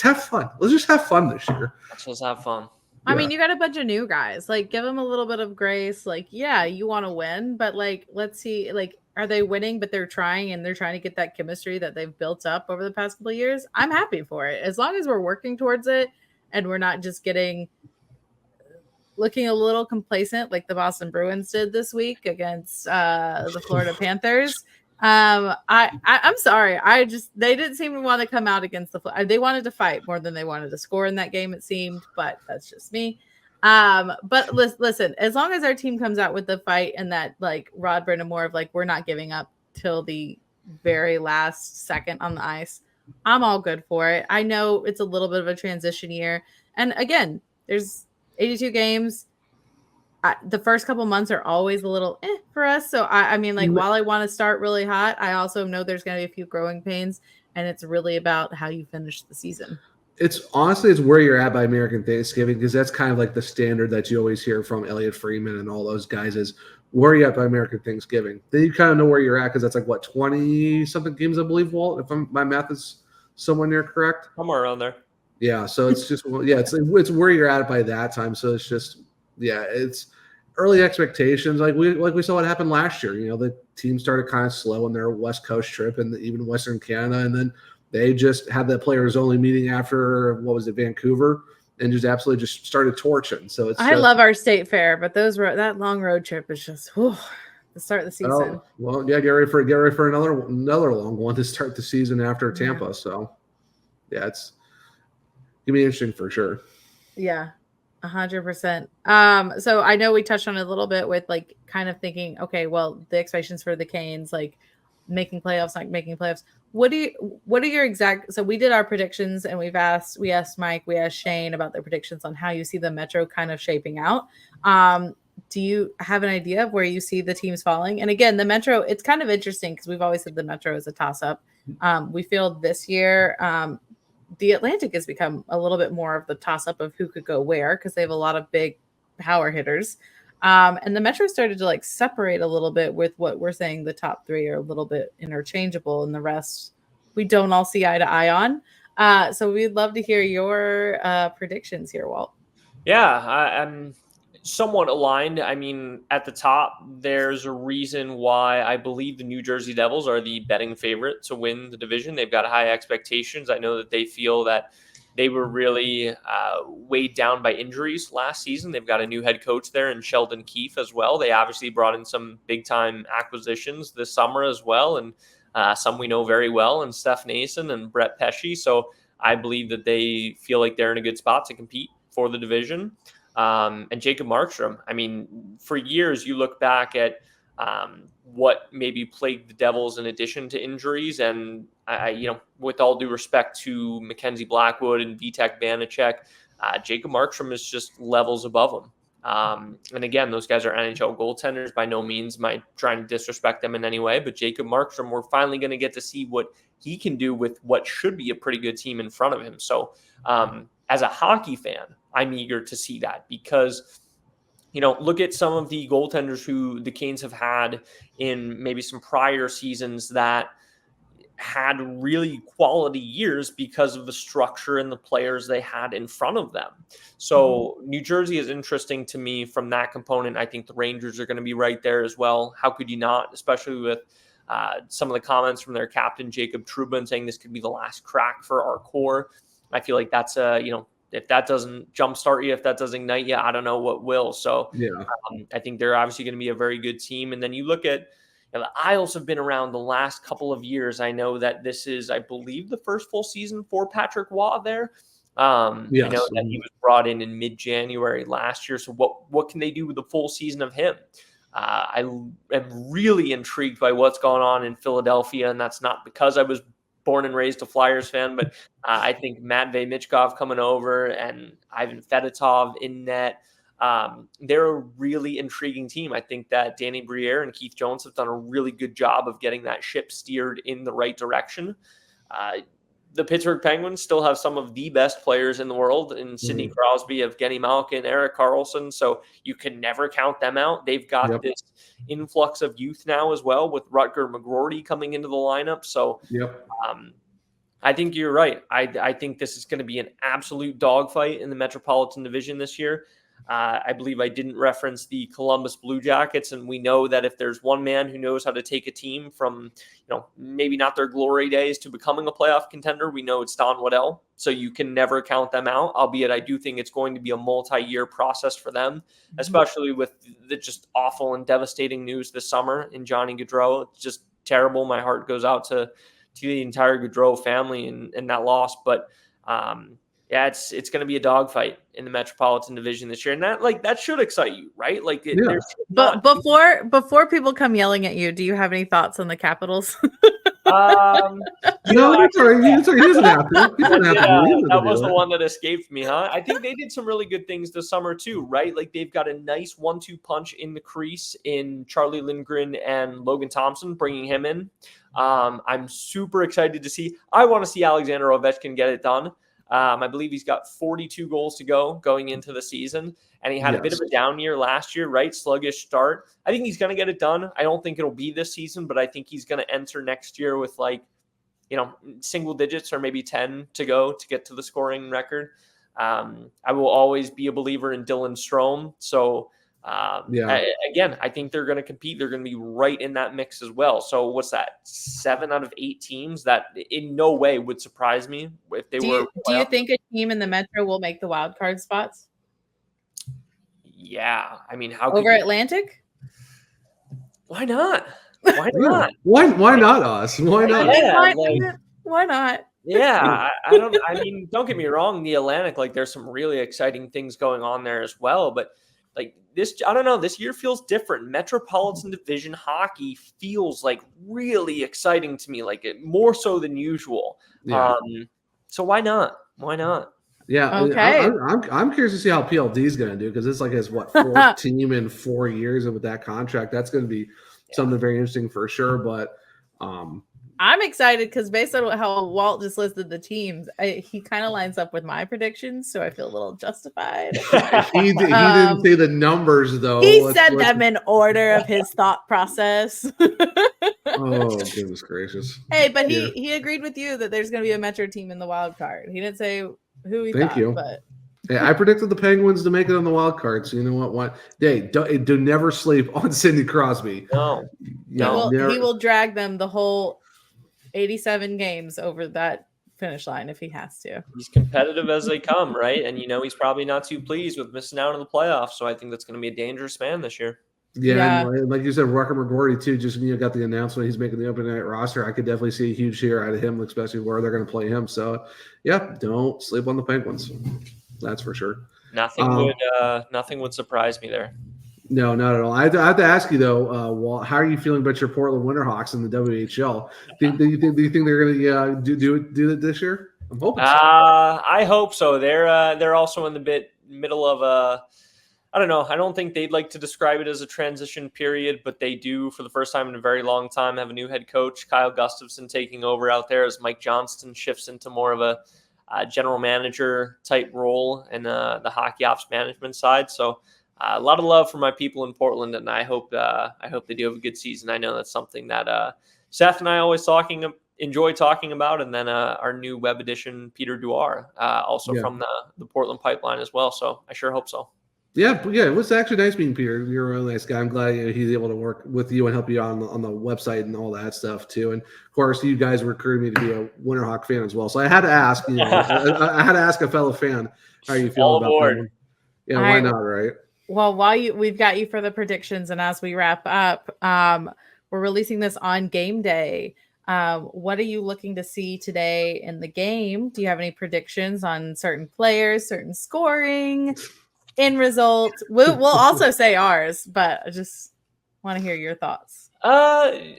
have fun. Let's just have fun this year. Let's just have fun. I mean, you got a bunch of new guys. Like, give them a little bit of grace. Like, you want to win, but like, let's see. Like, are they winning? But they're trying, and they're trying to get that chemistry that they've built up over the past couple of years. I'm happy for it as long as we're working towards it, and we're not just looking a little complacent like the Boston Bruins did this week against the Florida Panthers. I'm sorry. They didn't seem to want to come out against they wanted to fight more than they wanted to score in that game, it seemed, but that's just me. But listen, as long as our team comes out with the fight and that like Rod Brind'Amour of like, we're not giving up till the very last second on the ice, I'm all good for it. I know it's a little bit of a transition year. And again, there's 82 games. The first couple months are always a little for us. So, I mean, like, while I want to start really hot, I also know there's going to be a few growing pains, and it's really about how you finish the season. It's where you're at by American Thanksgiving, because that's kind of like the standard that you always hear from Elliot Freeman and all those guys is where are you at by American Thanksgiving. Then you kind of know where you're at, because that's like, what, 20-something games, I believe, Walt, if my math is somewhere near correct. Somewhere around there. Yeah, so it's just, it's where you're at by that time. So it's just, it's early expectations. Like we saw what happened last year. The team started kind of slow on their West Coast trip and even Western Canada, and then they just had the players only meeting after, Vancouver, and just absolutely just started torching. So I love our state fair, but that long road trip is just the start of the season. Oh, well, get ready for another long one to start the season after Tampa. Yeah. So it's gonna be interesting for sure. Yeah, 100%. So I know we touched on it a little bit with like kind of thinking, okay, well, the expectations for the Canes, like making playoffs, not making playoffs. What are your exact? So we did our predictions, and we asked Mike, we asked Shane about their predictions on how you see the Metro kind of shaping out. Do you have an idea of where you see the teams falling? And again, the Metro, it's kind of interesting because we've always said the Metro is a toss-up. We feel this year the Atlantic has become a little bit more of the toss-up of who could go where, because they have a lot of big power hitters. And the Metro started to like separate a little bit with what we're saying the top three are a little bit interchangeable, and the rest we don't all see eye to eye on. So we'd love to hear your predictions here, Walt. Yeah, I'm somewhat aligned. I mean, at the top, there's a reason why I believe the New Jersey Devils are the betting favorite to win the division. They've got high expectations. I know that they feel that they were really weighed down by injuries last season. They've got a new head coach there in Sheldon Keefe as well. They obviously brought in some big-time acquisitions this summer as well, and some we know very well, and Steph Nason and Brett Pesce. So I believe that they feel like they're in a good spot to compete for the division. And Jacob Markstrom, I mean, for years you look back at what maybe plagued the Devils in addition to injuries. And I with all due respect to Mackenzie Blackwood and Vitek Vanacek, Jacob Markstrom is just levels above them. And again, those guys are NHL goaltenders. By no means am I trying to disrespect them in any way, but Jacob Markstrom, we're finally going to get to see what he can do with what should be a pretty good team in front of him. So as a hockey fan, I'm eager to see that because, look at some of the goaltenders who the Canes have had in maybe some prior seasons that had really quality years because of the structure and the players they had in front of them. So New Jersey is interesting to me from that component. I think the Rangers are going to be right there as well. How could you not, especially with some of the comments from their captain, Jacob Trubin, saying this could be the last crack for our core. I feel like that's if that doesn't jumpstart you, if that doesn't ignite you, I don't know what will. So I think they're obviously going to be a very good team. And then you look at the Isles have been around the last couple of years. I know that this is, I believe, the first full season for Patrick Waugh there. Yes. I know that he was brought in mid-January last year. So what can they do with the full season of him? I am really intrigued by what's going on in Philadelphia, and that's not because I was born and raised a Flyers fan, but I think Matvei Michkov coming over and Ivan Fedotov in net. They're a really intriguing team. I think that Danny Briere and Keith Jones have done a really good job of getting that ship steered in the right direction. The Pittsburgh Penguins still have some of the best players in the world in Sidney Crosby, Evgeny Malkin, Erik Karlsson. So you can never count them out. They've got this influx of youth now as well with Rutger McGroarty coming into the lineup. So I think you're right. I think this is going to be an absolute dogfight in the Metropolitan Division this year. I believe I didn't reference the Columbus Blue Jackets, and we know that if there's one man who knows how to take a team from, maybe not their glory days to becoming a playoff contender, we know it's Don Waddell. So you can never count them out, albeit I do think it's going to be a multi-year process for them, especially with the just awful and devastating news this summer in Johnny Gaudreau. It's just terrible. My heart goes out to the entire Gaudreau family and that loss. But it's going to be a dogfight in the Metropolitan Division this year, and that should excite you, right? But before people come yelling at you, do you have any thoughts on the Capitals? No, that's all right. He doesn't have to. That was the one that escaped me, huh? I think they did some really good things this summer too, right? Like they've got a nice 1-2 punch in the crease in Charlie Lindgren and Logan Thompson, bringing him in. I'm super excited to see. I want to see Alexander Ovechkin get it done. I believe he's got 42 goals to go going into the season, and he had a bit of a down year last year, right? Sluggish start. I think he's going to get it done. I don't think it'll be this season, but I think he's going to enter next year with single digits or maybe 10 to go to get to the scoring record. I will always be a believer in Dylan Strome. So I think they're going to compete. They're going to be right in that mix as well. So what's that? 7 out of 8 teams that in no way would surprise me if they were. Do you think a team in the Metro will make the wild card spots? Yeah. I mean, how over Atlantic? Why not? Why not? Why not us? Why not? Yeah, why not? Yeah, don't get me wrong. The Atlantic, there's some really exciting things going on there as well. But this, I don't know. This year feels different. Metropolitan Division hockey feels really exciting to me, more so than usual. Yeah. So why not? Why not? Yeah. Okay. I'm curious to see how PLD is going to do, because it's his fourth team in 4 years, and with that contract, that's going to be something very interesting for sure. But I'm excited because based on how Walt just listed the teams, he kind of lines up with my predictions, so I feel a little justified. he didn't say the numbers, though. He said them in order of his thought process. Oh, goodness gracious. Hey, but he agreed with you that there's going to be a Metro team in the wild card. He didn't say who he thought, but... Hey, I predicted the Penguins to make it on the wild card, so you know what? Do never sleep on Sidney Crosby. No. He will drag them the whole 87 games over that finish line if he has to. He's competitive as they come, right? And he's probably not too pleased with missing out on the playoffs. So I think that's going to be a dangerous man this year. Yeah. And like you said, Rucker McGorty too. Just got the announcement he's making the opening night roster. I could definitely see a huge year out of him, especially where they're going to play him. So don't sleep on the Penguins. That's for sure. Nothing would surprise me there. No, not at all. I have to ask you though, Walt, how are you feeling about your Portland Winterhawks in the WHL? Do you think they're going to do it this year? I'm hoping so. I hope so. They're also in the middle of I don't know. I don't think they'd like to describe it as a transition period, but they do, for the first time in a very long time, have a new head coach, Kyle Gustafson, taking over out there as Mike Johnston shifts into more of a general manager type role in the hockey ops management side. So a lot of love for my people in Portland, and I hope they do have a good season. I know that's something that Seth and I always enjoy talking about, and then our new web edition, Peter Duar, from the Portland pipeline as well. So I sure hope so. Yeah, it was actually nice meeting Peter. You're a really nice guy. I'm glad he's able to work with you and help you on the website and all that stuff too. And of course, you guys recruited me to be a Winterhawk fan as well. So I had to ask, I had to ask a fellow fan how you feel about that. Yeah, why not, right? Well, we've got you for the predictions, and as we wrap up, we're releasing this on game day. What are you looking to see today in the game? Do you have any predictions on certain players, certain scoring? End result. We'll also say ours, but I just want to hear your thoughts. I'm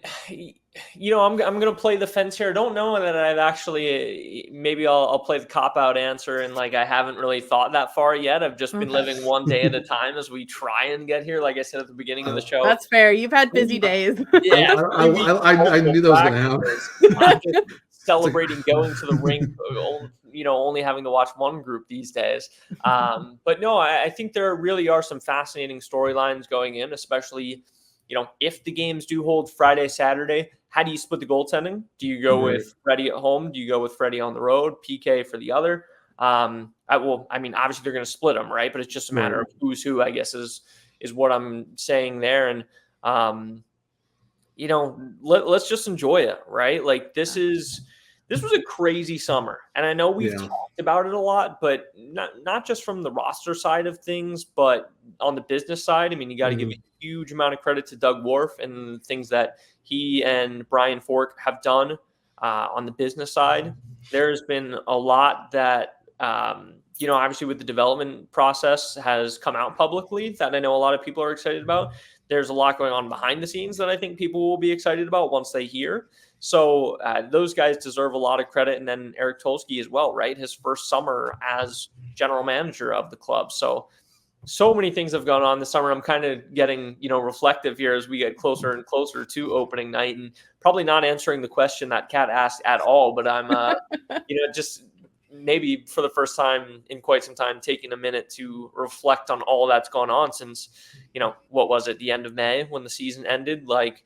going to play the fence here. I don't know that I've actually, maybe I'll play the cop-out answer, and I haven't really thought that far yet. I've just been living one day at a time as we try and get here, like I said at the beginning of the show. That's fair. You've had busy days. Yeah. I knew that was going to happen. Celebrating going to the rink, only having to watch one group these days. But no, I think there really are some fascinating storylines going in, especially, if the games do hold Friday, Saturday. How do you split the goaltending? Do you go with Freddie at home? Do you go with Freddie on the road? PK for the other? Obviously they're going to split them, right? But it's just a matter of who's who, I guess, is what I'm saying there. And, let's just enjoy it, right? This was a crazy summer, and I know we've talked about it a lot, but not just from the roster side of things, but on the business side. I mean, you got to give a huge amount of credit to Doug Worf and things that he and Brian Fork have done on the business side. There's been a lot that, obviously with the development process has come out publicly that I know a lot of people are excited about. There's a lot going on behind the scenes that I think people will be excited about once they hear. So those guys deserve a lot of credit. And then Eric Tolsky as well, right? His first summer as general manager of the club. So many things have gone on this summer. I'm kind of getting, reflective here as we get closer and closer to opening night, and probably not answering the question that Kat asked at all, but I'm, just maybe for the first time in quite some time, taking a minute to reflect on all that's gone on since, what was it, the end of May when the season ended? Like,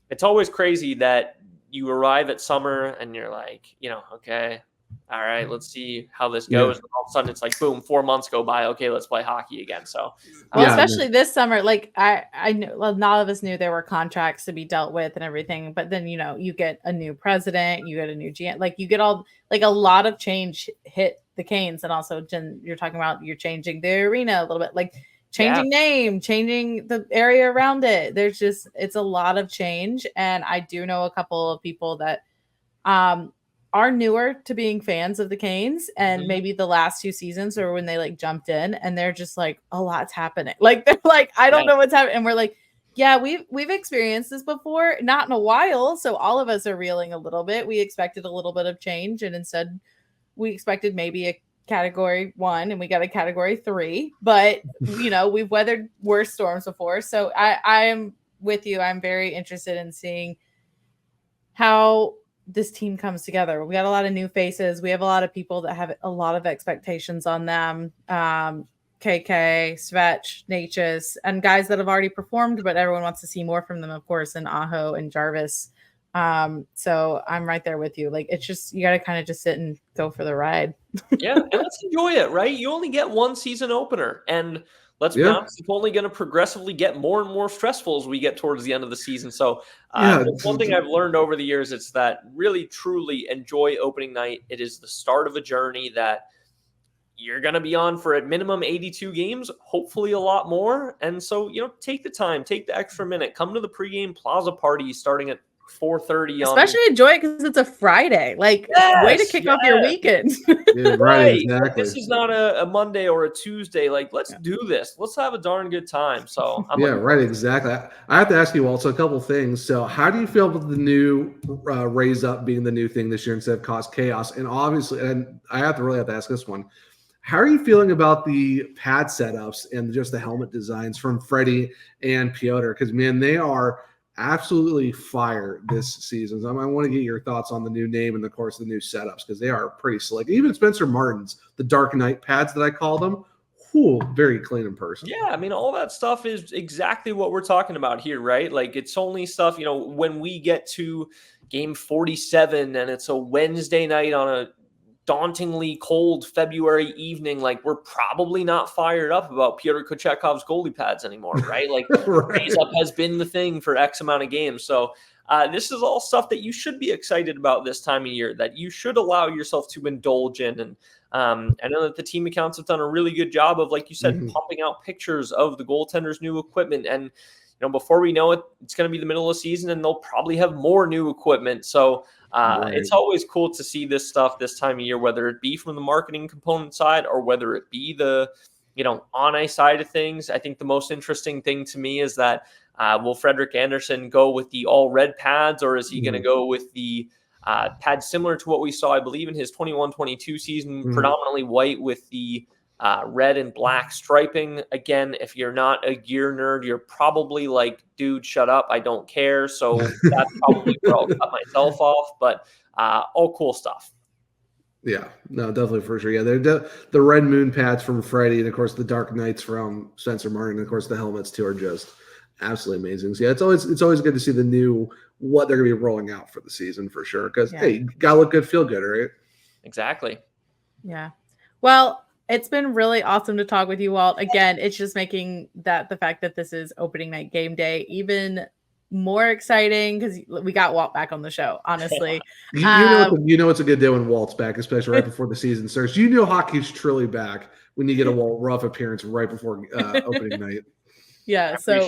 it's always crazy that you arrive at summer and you're like, okay, all right, let's see how this goes. And all of a sudden it's like, boom, 4 months go by. Okay, let's play hockey again. So, especially this summer, like I know, well, none of us knew there were contracts to be dealt with and everything. But then, you get a new president, you get a new GM, like you get all, like a lot of change hit the Canes. And also, Jen, you're talking about you're changing the arena a little bit, like changing name, changing the area around it. It's a lot of change. And I do know a couple of people that are newer to being fans of the Canes, and maybe the last 2 seasons or when they like jumped in, and they're just like, a lot's happening. Like they're like, I don't know what's happening. And we're like, yeah, we've experienced this before, not in a while. So all of us are reeling a little bit. We expected a little bit of change, and instead we expected maybe a category 1 and we got a category 3, but we've weathered worse storms before. So I am with you. I'm very interested in seeing how this team comes together. We got a lot of new faces. We have a lot of people that have a lot of expectations on them. KK, Svech, Natchez, and guys that have already performed, but everyone wants to see more from them, of course, and Aho and Jarvis. So I'm right there with you. Like, it's just, you got to kind of just sit and go for the ride. Yeah. And let's enjoy it, right? You only get one season opener, and let's be honest, it's only going to progressively get more and more stressful as we get towards the end of the season. So one thing I've learned over the years is that really, truly enjoy opening night. It is the start of a journey that you're going to be on for at minimum 82 games, hopefully a lot more. And so, take the time, take the extra minute, come to the pregame plaza party starting at 4:30. Especially enjoy it because it's a Friday. Like, way to kick off your weekend. Right, exactly. This is not a Monday or a Tuesday. Like, let's do this. Let's have a darn good time. So, exactly. I have to ask you also a couple things. So, how do you feel about the new raise up being the new thing this year instead of cause chaos? And obviously, and I have to ask this one. How are you feeling about the pad setups and just the helmet designs from Freddie and Piotr? Because, man, they are absolutely fire this season. So I want to get your thoughts on the new name and, of course, the new setups, because they are pretty slick. Even Spencer Martin's, the Dark Knight pads that I call them, very clean in person. Yeah, I mean, all that stuff is exactly what we're talking about here, right? Like, it's only stuff, when we get to game 47 and it's a Wednesday night on a dauntingly cold February evening, like, we're probably not fired up about Pyotr Kochekov's goalie pads anymore, right? Like, raise up has been the thing for X amount of games. So this is all stuff that you should be excited about this time of year, that you should allow yourself to indulge in. And I know that the team accounts have done a really good job of, like you said, pumping out pictures of the goaltenders' new equipment. And before we know it, it's going to be the middle of the season and they'll probably have more new equipment. So it's always cool to see this stuff this time of year, whether it be from the marketing component side or whether it be the, on ice side of things. I think the most interesting thing to me is that will Frederik Andersen go with the all red pads, or is he going to go with the pads similar to what we saw, I believe, in his 21-22 season, predominantly white with the red and black striping? Again, if you're not a gear nerd, you're probably like, dude, shut up, I don't care. So that's probably where I'll cut myself off, but all cool stuff. Yeah, no, definitely, for sure. Yeah, they're the red moon pads from Freddie, and of course the Dark Knights from Spencer Martin, and of course the helmets too are just absolutely amazing. So yeah, it's always good to see the new, what they're gonna be rolling out for the season, for sure. Because hey, you gotta look good, feel good, right? Exactly. Yeah. Well, it's been really awesome to talk with you, Walt. Again, it's just making the fact that this is opening night game day even more exciting, because we got Walt back on the show, honestly. You know it's a good day when Walt's back, especially right before the season starts. Hockey's truly back when you get a Walt Ruff appearance right before opening night. Yeah, so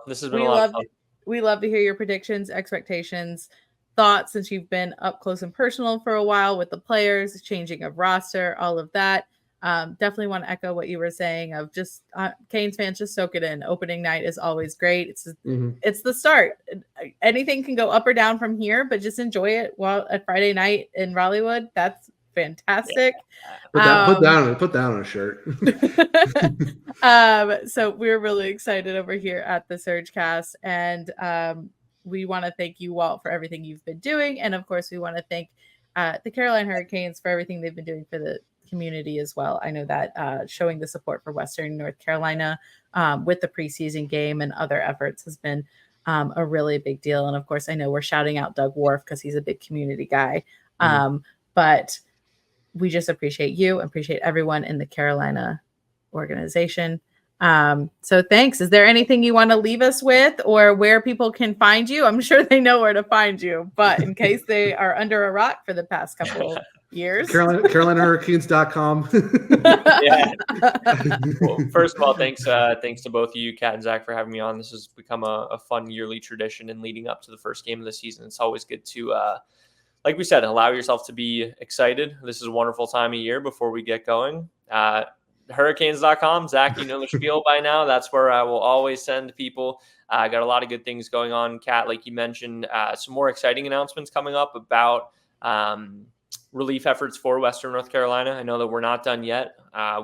this has been a lot of fun. We love to hear your predictions, expectations, thoughts, since you've been up close and personal for a while with the players, changing of roster, all of that. Definitely want to echo what you were saying of just Canes fans, just soak it in. Opening night is always great. It's the start. Anything can go up or down from here, but just enjoy it while at Friday night in Raleighwood. That's fantastic. Put down a shirt. So we're really excited over here at the SurgeCast, and we want to thank you, Walt, for everything you've been doing, and of course we want to thank the Carolina Hurricanes for everything they've been doing for the community as well. I know that showing the support for Western North Carolina with the preseason game and other efforts has been a really big deal. And of course, I know we're shouting out Doug Wharf because he's a big community guy. But we just appreciate you, appreciate everyone in the Carolina organization. So thanks. Is there anything you want to leave us with or where people can find you? I'm sure they know where to find you, but in case they are under a rock for the past couple years. CarolinaHurricanes.com. Well, first of all, thanks to both of you, Kat and Zach, for having me on. This has become a fun yearly tradition and leading up to the first game of the season. It's always good to, like we said, allow yourself to be excited. This is a wonderful time of year before we get going. Hurricanes.com. Zach, you know the spiel by now. That's where I will always send people. I got a lot of good things going on. Kat, like you mentioned, some more exciting announcements coming up about relief efforts for Western North Carolina. I know that we're not done yet.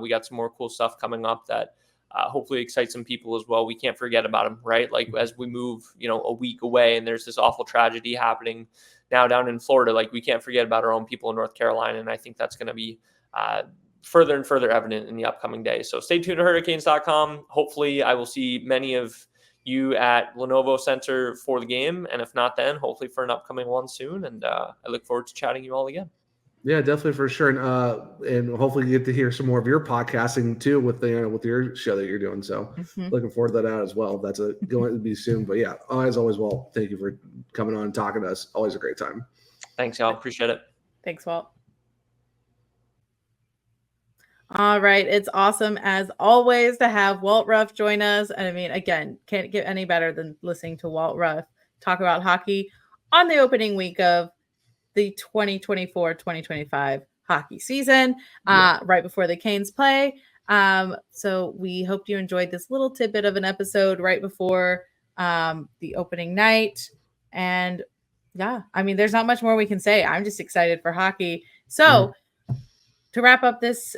We got some more cool stuff coming up that hopefully excite some people as well. We can't forget about them, right? Like as we move, a week away and there's this awful tragedy happening now down in Florida, like we can't forget about our own people in North Carolina. And I think that's going to be further and further evident in the upcoming days. So stay tuned to hurricanes.com. Hopefully I will see many of you at Lenovo Center for the game. And if not, then hopefully for an upcoming one soon. And I look forward to chatting you all again. Yeah, definitely for sure. And hopefully you get to hear some more of your podcasting too with your show that you're doing. So looking forward to that out as well. That's going to be soon. But yeah, as always, Walt, thank you for coming on and talking to us. Always a great time. Thanks, y'all. Appreciate it. Thanks, Walt. All right. It's awesome, as always, to have Walt Ruff join us. And I mean, again, can't get any better than listening to Walt Ruff talk about hockey on the opening week of the 2024-2025 hockey season, right before the Canes play. So we hope you enjoyed this little tidbit of an episode right before the opening night. And yeah, I mean, there's not much more we can say. I'm just excited for hockey. So to wrap up this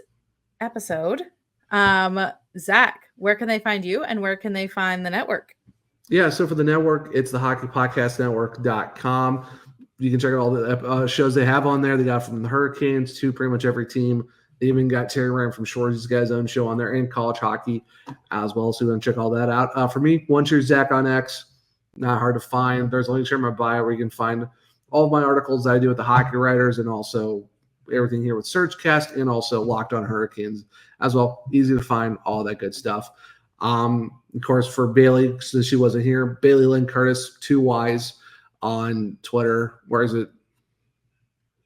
episode, Zach, where can they find you and where can they find the network? Yeah, so for the network, it's the hockeypodcastnetwork.com. You can check out all the shows they have on there. They got from the Hurricanes to pretty much every team. They even got Terry Ryan from Shoresy's guy's own show on there, and college hockey as well. So we're going to check all that out. For me, onetruezach on X, not hard to find. There's a link here in my bio where you can find all of my articles that I do with the Hockey Writers and also everything here with SurgeCast and also Locked on Hurricanes as well. Easy to find, all that good stuff. Of course, for Bailey, since she wasn't here, baileyycurtis, 2 Y's on Twitter. Where is it?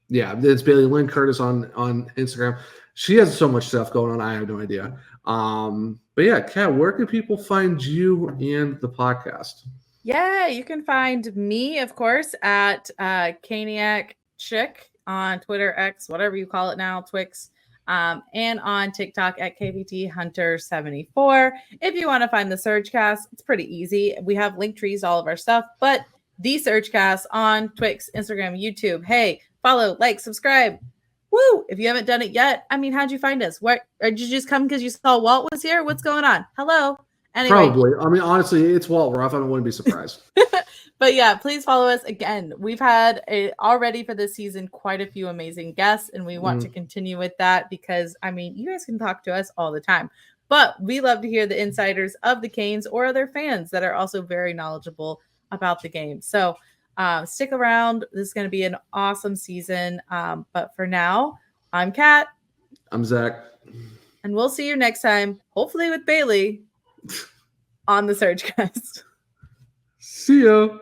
Yeah, it's baileyycurtis on Instagram. She has so much stuff going on. I have no idea. But yeah, Kat, where can people find you and the podcast? Yeah, you can find me, of course, at caniacchic on Twitter, X, whatever you call it now, Twix, and on TikTok at KVTHunter74. If you want to find the SurgeCast, it's pretty easy. We have link trees to all of our stuff, but the SurgeCast on Twix, Instagram, YouTube. Hey, follow, like, subscribe. Woo! If you haven't done it yet, I mean, how'd you find us? What? Or did you just come because you saw Walt was here? What's going on? Hello. Anyway. Probably. I mean, honestly, it's Walt Ruff. I wouldn't be surprised. But yeah, please follow us. Again, we've had already for this season quite a few amazing guests, and we want to continue with that because, I mean, you guys can talk to us all the time. But we love to hear the insiders of the Canes or other fans that are also very knowledgeable about the game. So stick around. This is going to be an awesome season. But for now, I'm Kat. I'm Zach. And we'll see you next time, hopefully with Bailey on the SurgeCast. See ya.